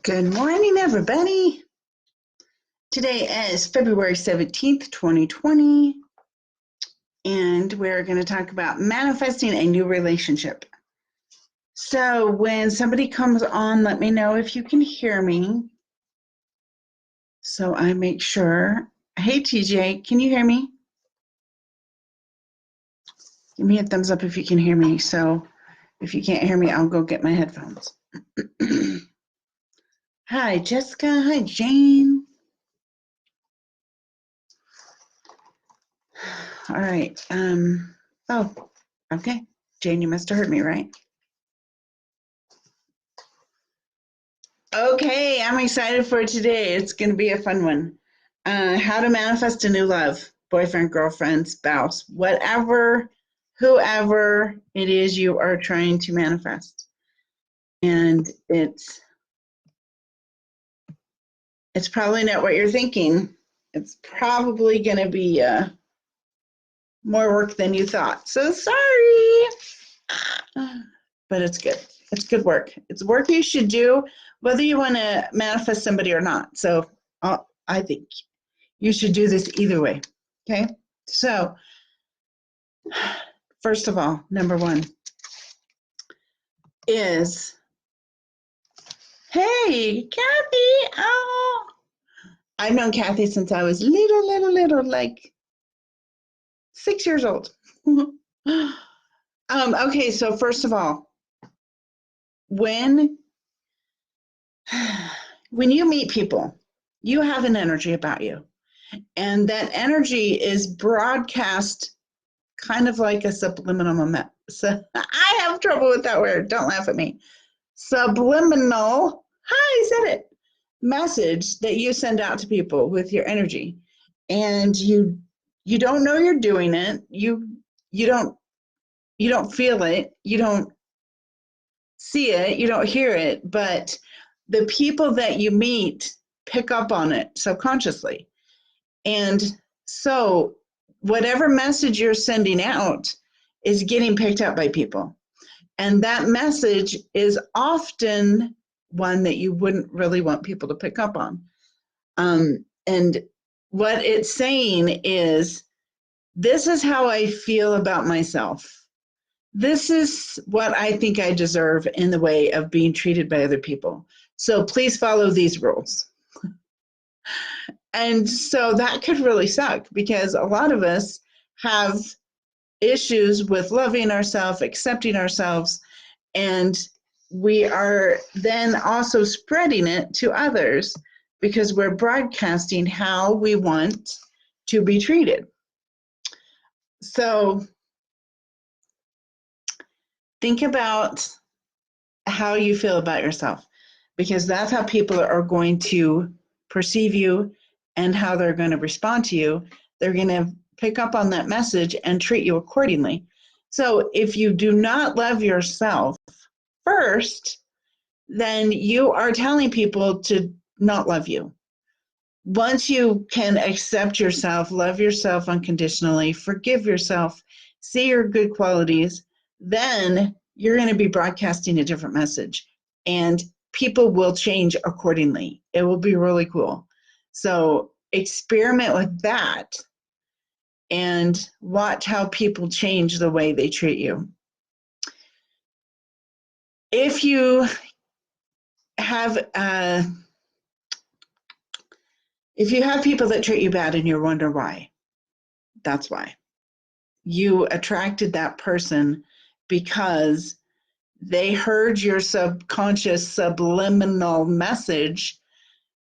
Good morning, everybody. Today is February 17th, 2020, and we're going to talk about manifesting a new relationship. So when somebody comes on, let me know if you can hear me so I make sure. Hey, TJ, can you hear me? Give me a thumbs up if you can hear me. So if you can't hear me, I'll go get my headphones. Hi, Jessica. Hi, Jane. All right. Oh, okay. Jane, you must have heard me, right? Okay, I'm excited for today. It's going to be a fun one. How to manifest a new love, boyfriend, girlfriend, spouse, whatever, whoever it is you are trying to manifest. And it's probably not what you're thinking. It's probably going to be more work than you thought. So sorry. But it's good. It's good work. It's work you should do, whether you want to manifest somebody or not. So I think you should do this either way. Okay. So first of all, number one is, hey, Kathy. Oh, I've known Kathy since I was little, like 6 years old. Okay. So first of all, when you meet people, you have an energy about you. And that energy is broadcast kind of like a subliminal. So I have trouble with that word. Don't laugh at me. Subliminal. Hi, I said it. Message that you send out to people with your energy, and you don't know you're doing it. You don't feel it. You don't see it. You don't hear it. But the people that you meet pick up on it subconsciously. And so whatever message you're sending out is getting picked up by people. And that message is often one that you wouldn't really want people to pick up on. And what it's saying is, this is how I feel about myself. This is what I think I deserve in the way of being treated by other people. So please follow these rules. And so that could really suck, because a lot of us have issues with loving ourselves, accepting ourselves, and we are then also spreading it to others because we're broadcasting how we want to be treated. So think about how you feel about yourself, because that's how people are going to perceive you and how they're going to respond to you. They're going to pick up on that message and treat you accordingly. So if you do not love yourself first, then you are telling people to not love you. Once you can accept yourself, love yourself unconditionally, forgive yourself, see your good qualities, then you're going to be broadcasting a different message, and people will change accordingly. It will be really cool. So experiment with that and watch how people change the way they treat you. If you have people that treat you bad and you wonder why, that's why. You attracted that person because they heard your subconscious subliminal message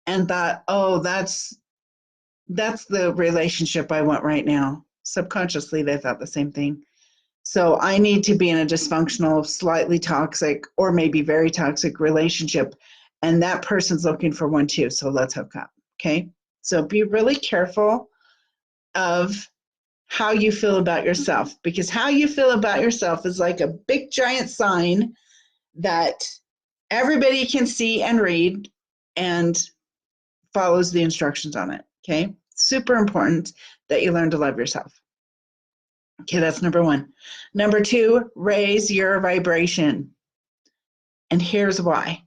and thought, oh, that's the relationship I want right now. Subconsciously, they thought the same thing. So I need to be in a dysfunctional, slightly toxic, or maybe very toxic relationship, and that person's looking for one too, so let's hook up, okay? So be really careful of how you feel about yourself, because how you feel about yourself is like a big giant sign that everybody can see and read and follows the instructions on it, okay? Super important that you learn to love yourself. Okay, that's number one. Number two, raise your vibration. And here's why.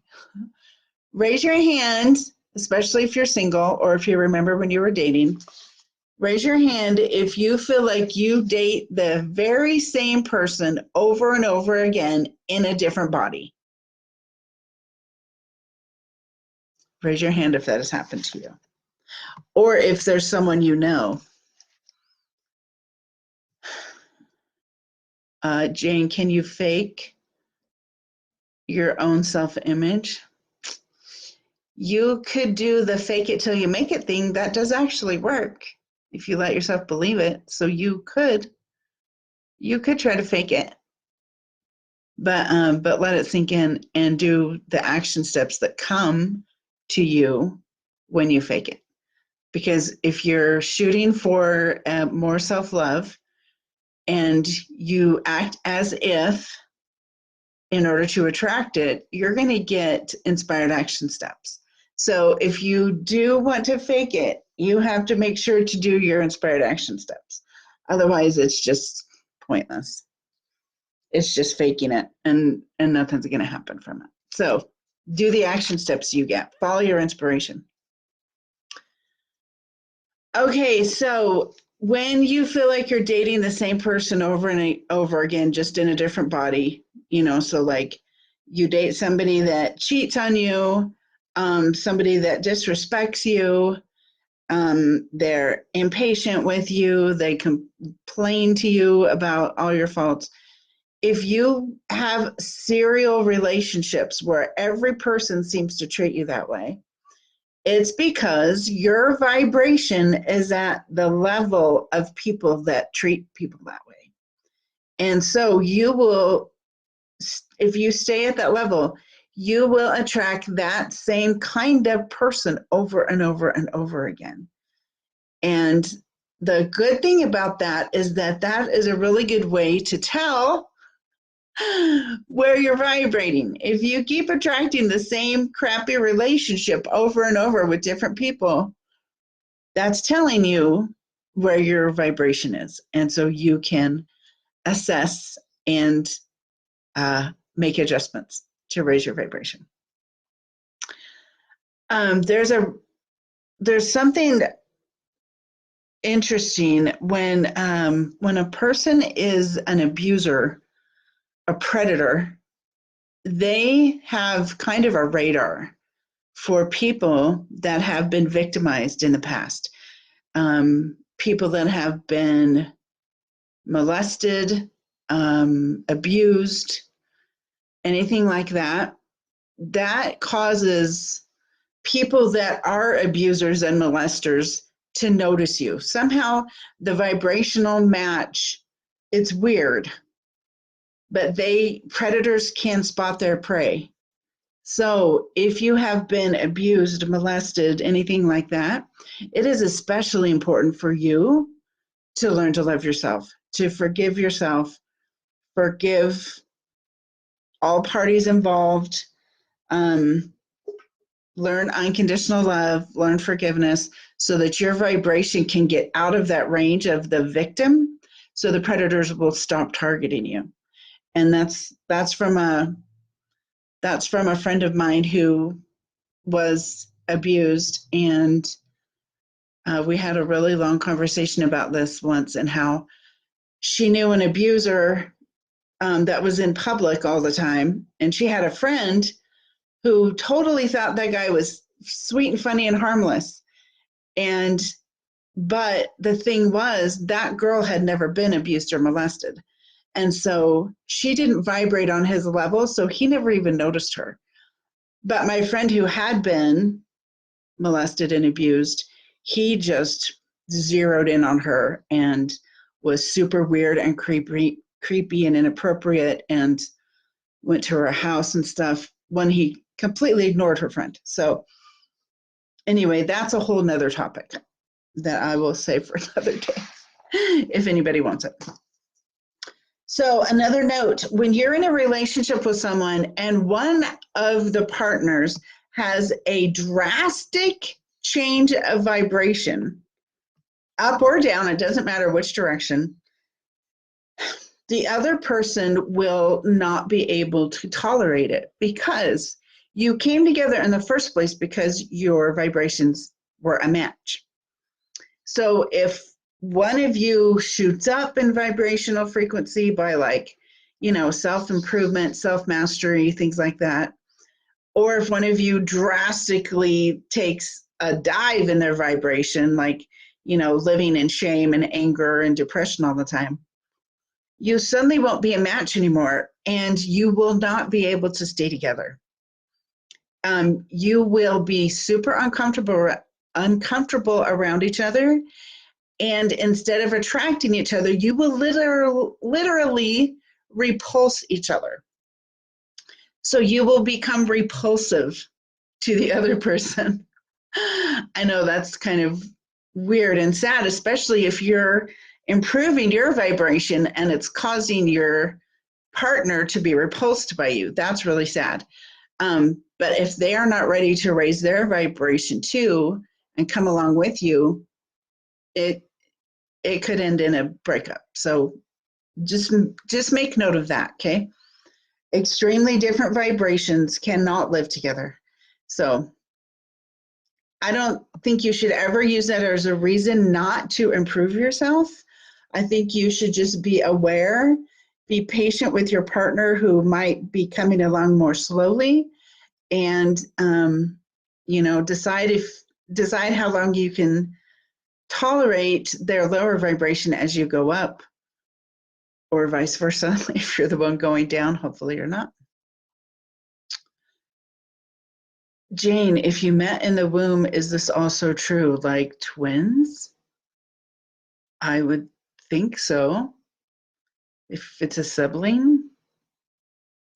Raise your hand, especially if you're single or if you remember when you were dating. Raise your hand if you feel like you date the very same person over and over again in a different body. Raise your hand if that has happened to you. Or if there's someone you know. Jane, can you fake your own self-image? You could do the fake it till you make it thing. That does actually work if you let yourself believe it. So you could try to fake it, but let it sink in and do the action steps that come to you when you fake it. Because if you're shooting for more self-love and you act as if in order to attract it, you're going to get inspired action steps. So if you do want to fake it, you have to make sure to do your inspired action steps. Otherwise, it's just pointless. It's just faking it, and nothing's going to happen from it. So do the action steps you get. Follow your inspiration. Okay, so when you feel like you're dating the same person over and over again, just in a different body, so like you date somebody that cheats on you, somebody that disrespects you, they're impatient with you, they complain to you about all your faults. If you have serial relationships where every person seems to treat you that way, it's because your vibration is at the level of people that treat people that way. And so you will, if you stay at that level, you will attract that same kind of person over and over and over again. And the good thing about that is that is a really good way to tell where you're vibrating. If you keep attracting the same crappy relationship over and over with different people, that's telling you where your vibration is. And so you can assess and make adjustments to raise your vibration. There's something interesting when a person is an abuser, a predator, they have kind of a radar for people that have been victimized in the past, people that have been molested, abused, anything like that. That causes people that are abusers and molesters to notice you. Somehow the vibrational match, it's weird, but predators can spot their prey. So if you have been abused, molested, anything like that, it is especially important for you to learn to love yourself, to forgive yourself, forgive all parties involved, learn unconditional love, learn forgiveness, so that your vibration can get out of that range of the victim, so the predators will stop targeting you. And that's from a friend of mine who was abused, and we had a really long conversation about this once, and how she knew an abuser that was in public all the time, and she had a friend who totally thought that guy was sweet and funny and harmless. But the thing was, that girl had never been abused or molested. And so she didn't vibrate on his level, so he never even noticed her. But my friend who had been molested and abused, he just zeroed in on her and was super weird and creepy and inappropriate, and went to her house and stuff when he completely ignored her friend. So anyway, that's a whole nother topic that I will save for another day if anybody wants it. So another note, when you're in a relationship with someone and one of the partners has a drastic change of vibration, up or down, it doesn't matter which direction, the other person will not be able to tolerate it, because You came together in the first place because your vibrations were a match. So if one of you shoots up in vibrational frequency by, like, self-improvement, self-mastery, things like that, or if one of you drastically takes a dive in their vibration, like, living in shame and anger and depression all the time, you suddenly won't be a match anymore, and you will not be able to stay together. You will be super uncomfortable around each other, and instead of attracting each other, you will literally repulse each other. So you will become repulsive to the other person. I know that's kind of weird and sad, especially if you're improving your vibration and it's causing your partner to be repulsed by you. That's really sad. But if they are not ready to raise their vibration too and come along with you, it could end in a breakup. So just make note of that, okay? Extremely different vibrations cannot live together. So I don't think you should ever use that as a reason not to improve yourself. I think you should just be aware, be patient with your partner who might be coming along more slowly, and decide how long you can tolerate their lower vibration as you go up, or vice versa. If you're the one going down, hopefully you're not. Jane, if you met in the womb, is this also true? Like twins? I would think so. If it's a sibling,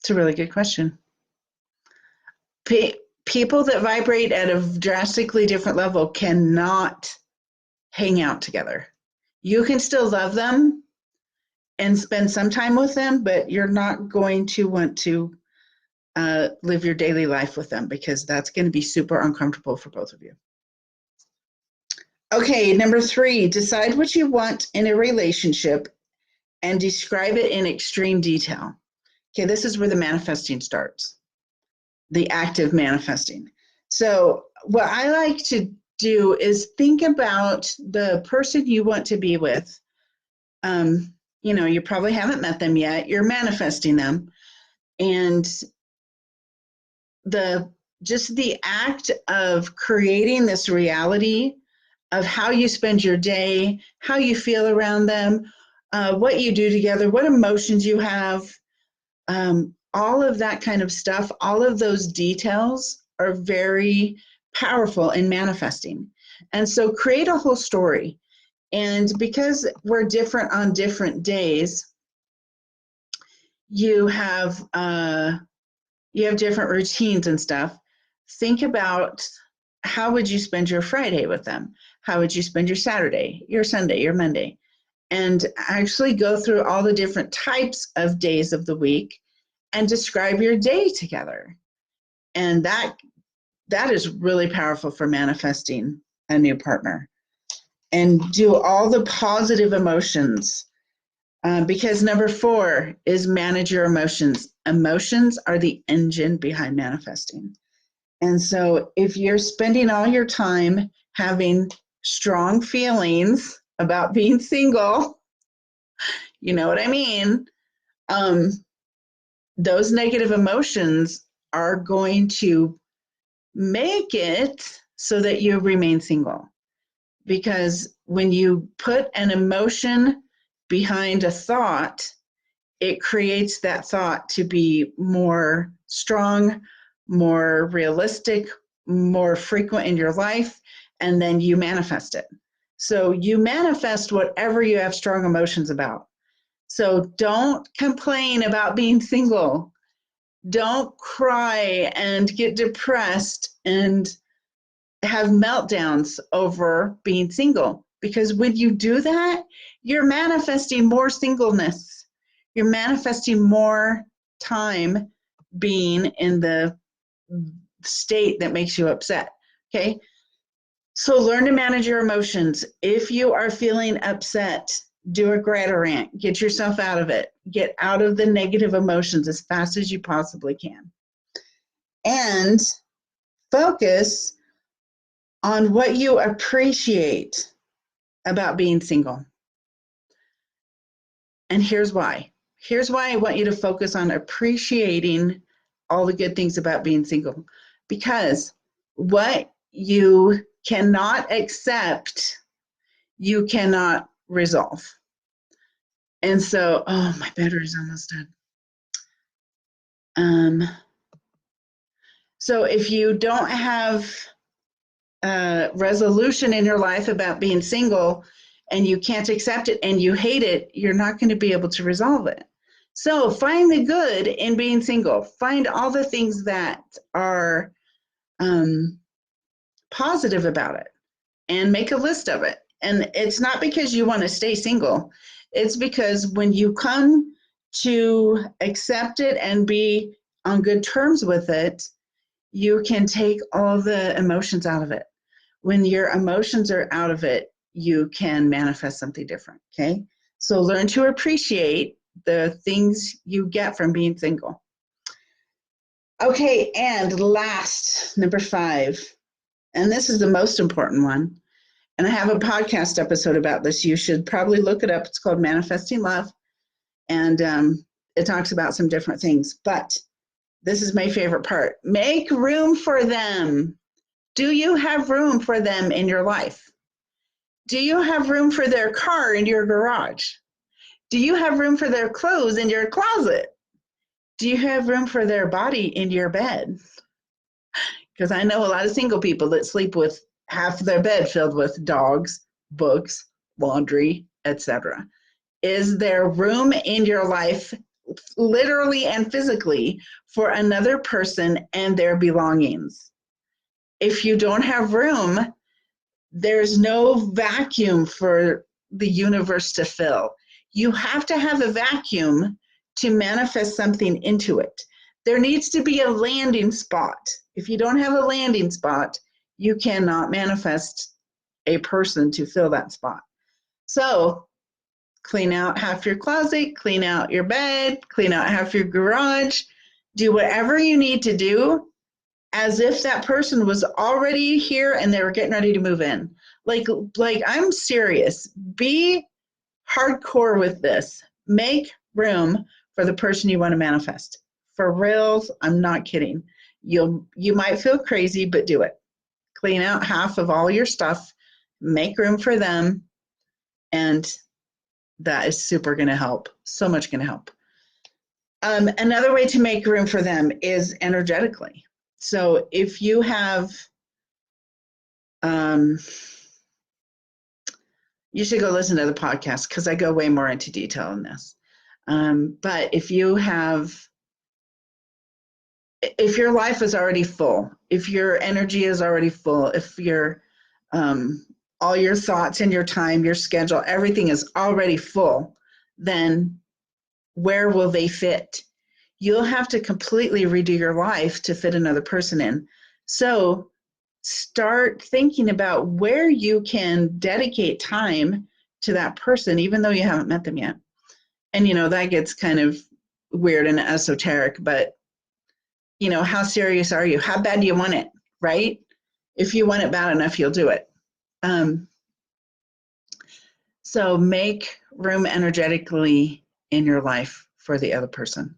it's a really good question. People that vibrate at a drastically different level cannot hang out together. You can still love them and spend some time with them, but you're not going to want to live your daily life with them, because that's going to be super uncomfortable for both of you. Okay, number 3, decide what you want in a relationship and describe it in extreme detail. Okay, this is where the manifesting starts, the active manifesting. So what I like to do is think about the person you want to be with. You probably haven't met them yet. You're manifesting them. And just the act of creating this reality of how you spend your day, how you feel around them, what you do together, what emotions you have, all of that kind of stuff, all of those details are very powerful in manifesting. And so create a whole story. And because we're different on different days, you have different routines and stuff. Think about, how would you spend your Friday with them? How would you spend your Saturday, your Sunday, your Monday? And actually go through all the different types of days of the week and describe your day together. And that is really powerful for manifesting a new partner. And do all the positive emotions, because number 4 is manage your emotions. Emotions are the engine behind manifesting. And so if you're spending all your time having strong feelings about being single, you know what I mean? Those negative emotions are going to make it so that you remain single. Because when you put an emotion behind a thought, it creates that thought to be more strong, more realistic, more frequent in your life, and then you manifest it. So you manifest whatever you have strong emotions about. So don't complain about being single. Don't cry and get depressed and have meltdowns over being single, because when you do that, you're manifesting more singleness. You're manifesting more time being in the state that makes you upset. Okay, so learn to manage your emotions. If you are feeling upset, do a grata rant. Get yourself out of it. Get out of the negative emotions as fast as you possibly can. and focus on what you appreciate about being single. And here's why. Here's why I want you to focus on appreciating all the good things about being single. Because what you cannot accept, you cannot resolve. And so, oh, my battery's almost dead. So if you don't have resolution in your life about being single and you can't accept it and you hate it, you're not going to be able to resolve it. So find the good in being single. Find all the things that are positive about it and make a list of it. And it's not because you want to stay single. It's because when you come to accept it and be on good terms with it, you can take all the emotions out of it. When your emotions are out of it, you can manifest something different, okay? So learn to appreciate the things you get from being single. Okay, and last, number 5, and this is the most important one, and I have a podcast episode about this. You should probably look it up. It's called Manifesting Love, and it talks about some different things, but this is my favorite part. Make room for them. Do you have room for them in your life? Do you have room for their car in your garage? Do you have room for their clothes in your closet? Do you have room for their body in your bed? Because I know a lot of single people that sleep with half their bed filled with dogs, books, laundry, etc. Is there room in your life, literally and physically, for another person and their belongings? If you don't have room, there's no vacuum for the universe to fill. You have to have a vacuum to manifest something into it. There needs to be a landing spot. If you don't have a landing spot, you cannot manifest a person to fill that spot. So clean out half your closet, clean out your bed, clean out half your garage, do whatever you need to do as if that person was already here and they were getting ready to move in. Like I'm serious. Be hardcore with this. Make room for the person you want to manifest. For reals, I'm not kidding. You might feel crazy, but do it. Clean out half of all your stuff, make room for them, and that is super going to help. So much going to help. Another way to make room for them is energetically. So if you have, you should go listen to the podcast because I go way more into detail on this. But if your life is already full, if your energy is already full, if your all your thoughts and your time, your schedule, everything is already full, then where will they fit? You'll have to completely redo your life to fit another person in. So start thinking about where you can dedicate time to that person, even though you haven't met them yet. And, that gets kind of weird and esoteric, but, how serious are you? How bad do you want it, right? If you want it bad enough, you'll do it. So make room energetically in your life for the other person.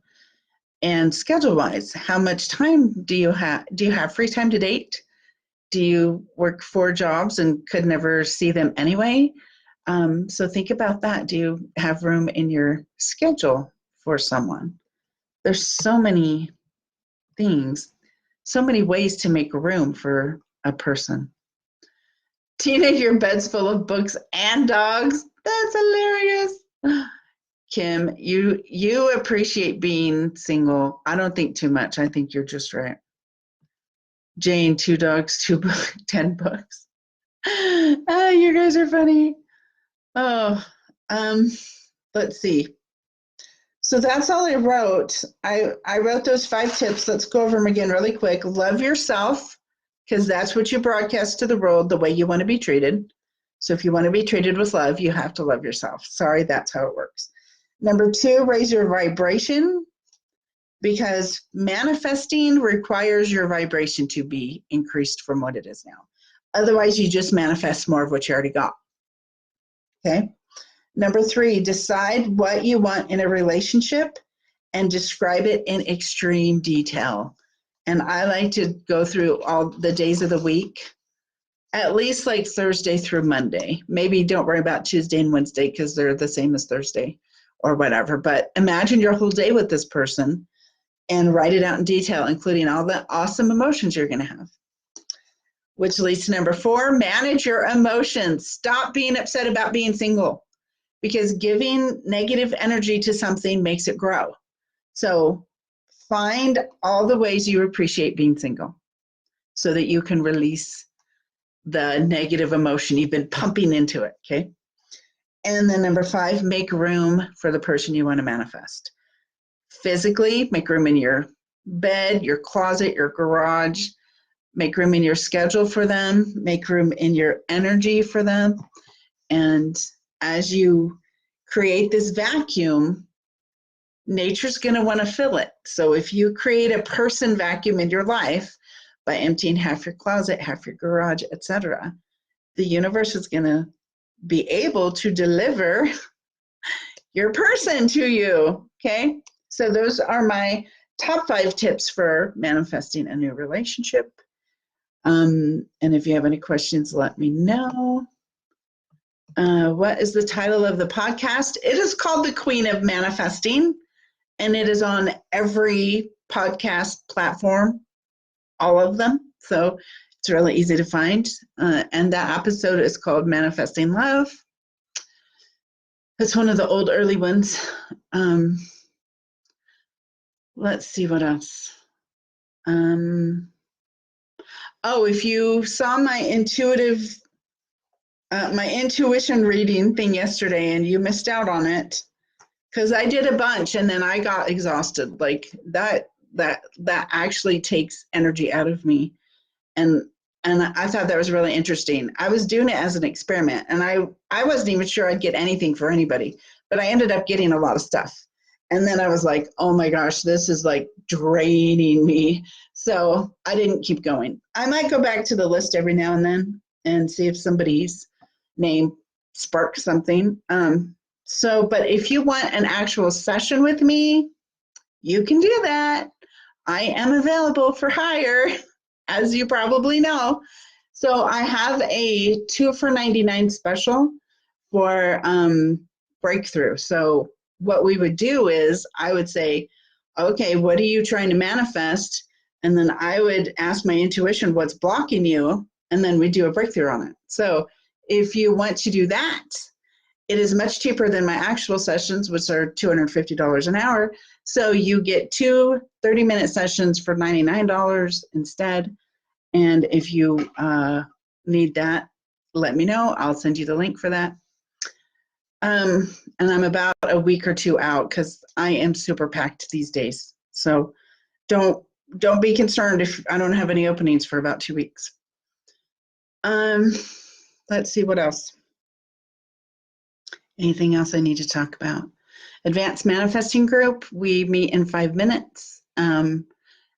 And schedule-wise, how much time do you have? Do you have free time to date? Do you work 4 jobs and could never see them anyway? So think about that. Do you have room in your schedule for someone? There's so many things, so many ways to make room for a person. Tina, your bed's full of books and dogs. That's hilarious. Kim, you appreciate being single. I don't think too much. I think you're just right. Jane, 2 dogs, 2 books, 10 books. Oh, you guys are funny. Oh, let's see. So that's all I wrote. I wrote those 5 tips. Let's go over them again really quick. Love yourself, because that's what you broadcast to the world, the way you want to be treated. So if you want to be treated with love, you have to love yourself. Sorry, that's how it works. Number 2, raise your vibration. because manifesting requires your vibration to be increased from what it is now. Otherwise, you just manifest more of what you already got. Okay. Number 3, decide what you want in a relationship and describe it in extreme detail. And I like to go through all the days of the week, at least like Thursday through Monday. Maybe don't worry about Tuesday and Wednesday because they're the same as Thursday or whatever. But imagine your whole day with this person and write it out in detail, including all the awesome emotions you're going to have. Which leads to number 4, manage your emotions. Stop being upset about being single, because giving negative energy to something makes it grow. So find all the ways you appreciate being single so that you can release the negative emotion you've been pumping into it, okay? And then number 5, make room for the person you want to manifest. Physically, make room in your bed, your closet, your garage. Make room in your schedule for them. Make room in your energy for them. And as you create this vacuum, nature's going to want to fill it. So if you create a person vacuum in your life by emptying half your closet, half your garage, etc., the universe is going to be able to deliver your person to you. Okay? So those are my top 5 tips for manifesting a new relationship. And if you have any questions, let me know. What is the title of the podcast? It is called The Queen of Manifesting, and it is on every podcast platform, all of them. So it's really easy to find. And that episode is called Manifesting Love. It's one of the old early ones. Let's see what else. Oh, if you saw my intuition reading thing yesterday and you missed out on it, because I did a bunch and then I got exhausted. Like that actually takes energy out of me. And I thought that was really interesting. I was doing it as an experiment, and I wasn't even sure I'd get anything for anybody, but I ended up getting a lot of stuff. And then I was like, oh my gosh, this is like draining me. So I didn't keep going. I might go back to the list every now and then and see if somebody's name sparks something. But if you want an actual session with me, you can do that. I am available for hire, as you probably know. So I have a 2 for $99 special for breakthrough. So what we would do is I would say, okay, what are you trying to manifest? And then I would ask my intuition, what's blocking you? And then we do a breakthrough on it. So if you want to do that, it is much cheaper than my actual sessions, which are $250 an hour. So you get 2 30-minute sessions for $99 instead. And if you need that, let me know. I'll send you the link for that. And I'm about a week or 2 out because I am super packed these days. So don't be concerned if I don't have any openings for about 2 weeks. Let's see what else. Anything else I need to talk about? Advanced Manifesting Group, we meet in 5 minutes.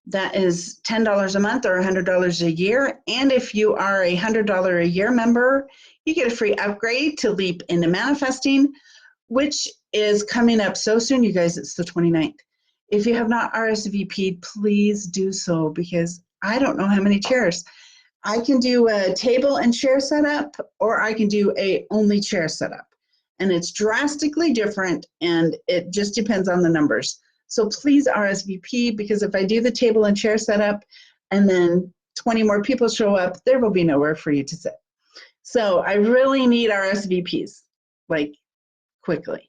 That is $10 a month or $100 a year. And if you are a $100 a year member, you get a free upgrade to Leap into Manifesting, which is coming up so soon, you guys. It's the 29th. If you have not RSVP'd, please do so, because I don't know how many chairs. I can do a table and chair setup, or I can do a only chair setup. And it's drastically different, and it just depends on the numbers. So please RSVP, because if I do the table and chair setup and then 20 more people show up, there will be nowhere for you to sit. So I really need RSVPs, like quickly.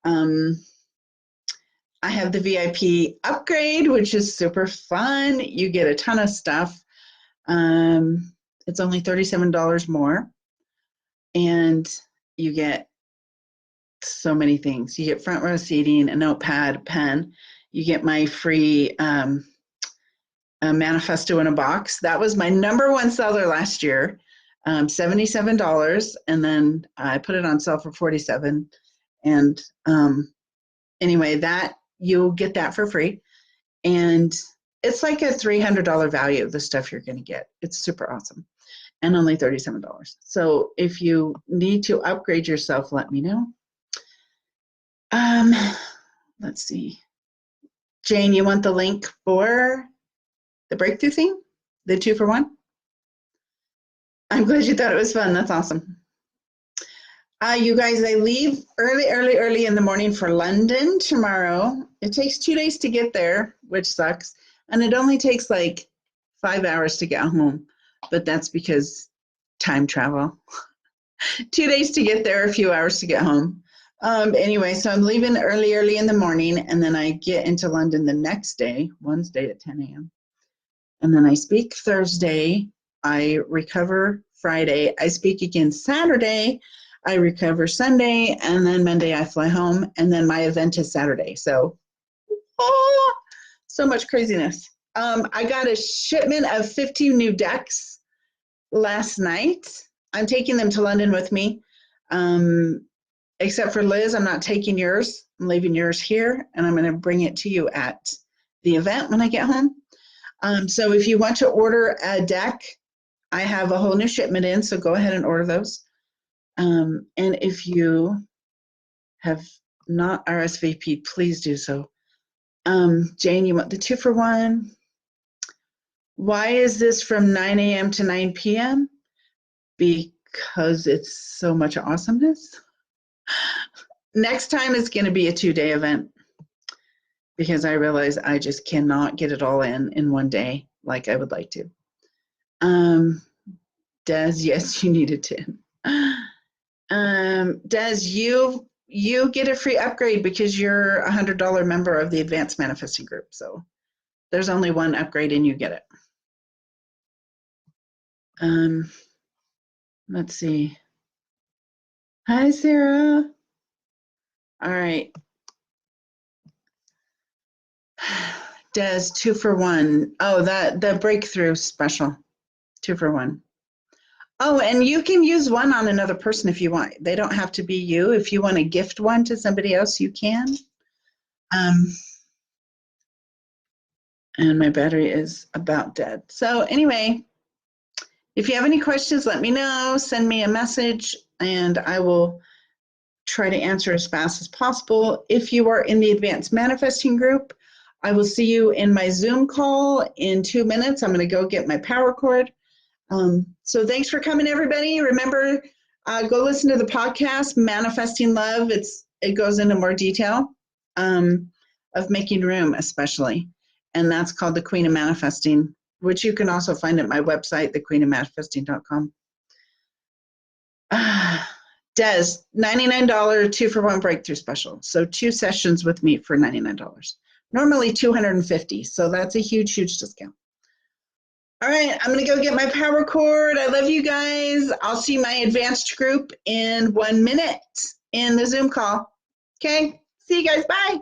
I have the VIP upgrade, which is super fun. You get a ton of stuff. It's only $37 more, and you get so many things. You get front row seating, a notepad, a pen. You get my free a manifesto in a box. That was my #1 seller last year, $77, and then I put it on sale for $47. And anyway, that you'll get that for free. And it's like a $300 value of the stuff you're going to get. It's super awesome. And only $37. So if you need to upgrade yourself, let me know. Let's see. Jane, you want the link for the breakthrough thing? The 2-for-1? I'm glad you thought it was fun. That's awesome. You guys, I leave early in the morning for London tomorrow. It takes 2 days to get there, which sucks. And it only takes like 5 hours to get home. But that's because time travel. 2 days to get there, a few hours to get home. Anyway, so I'm leaving early in the morning, and then I get into London the next day, Wednesday at 10 a.m. And then I speak Thursday. I recover Friday. I speak again Saturday. I recover Sunday, and then Monday I fly home, and then my event is Saturday. So, so much craziness. I got a shipment of 15 new decks last night. I'm taking them to London with me. Except for Liz, I'm not taking yours. I'm leaving yours here, and I'm going to bring it to you at the event when I get home. So if you want to order a deck, I have a whole new shipment in, so go ahead and order those. And if you have not RSVP'd, please do so. Jane, you want the 2-for-1? Why is this from 9 a.m. to 9 p.m.? Because it's so much awesomeness. Next time it's going to be a 2-day event because I realize I just cannot get it all in one day like I would like to. Des, yes, you needed to. Des, you get a free upgrade because you're a $100 member of the Advanced Manifesting Group. So there's only one upgrade and you get it. Let's see. Hi, Sarah. All right. Des, 2-for-1. Oh, the breakthrough special, 2-for-1. Oh, and you can use one on another person if you want. They don't have to be you. If you want to gift one to somebody else, you can. And my battery is about dead. So anyway, if you have any questions, let me know. Send me a message, and I will try to answer as fast as possible. If you are in the Advanced Manifesting Group, I will see you in my Zoom call in 2 minutes. I'm going to go get my power cord. So thanks for coming, everybody. Remember, go listen to the podcast, Manifesting Love. It goes into more detail of making room, especially. And that's called The Queen of Manifesting, which you can also find at my website, thequeenofmanifesting.com. Des, $99 2-for-1 breakthrough special. So 2 sessions with me for $99. Normally $250, so that's a huge, huge discount. All right, I'm gonna go get my power cord. I love you guys. I'll see my advanced group in 1 minute in the Zoom call. Okay, see you guys, bye.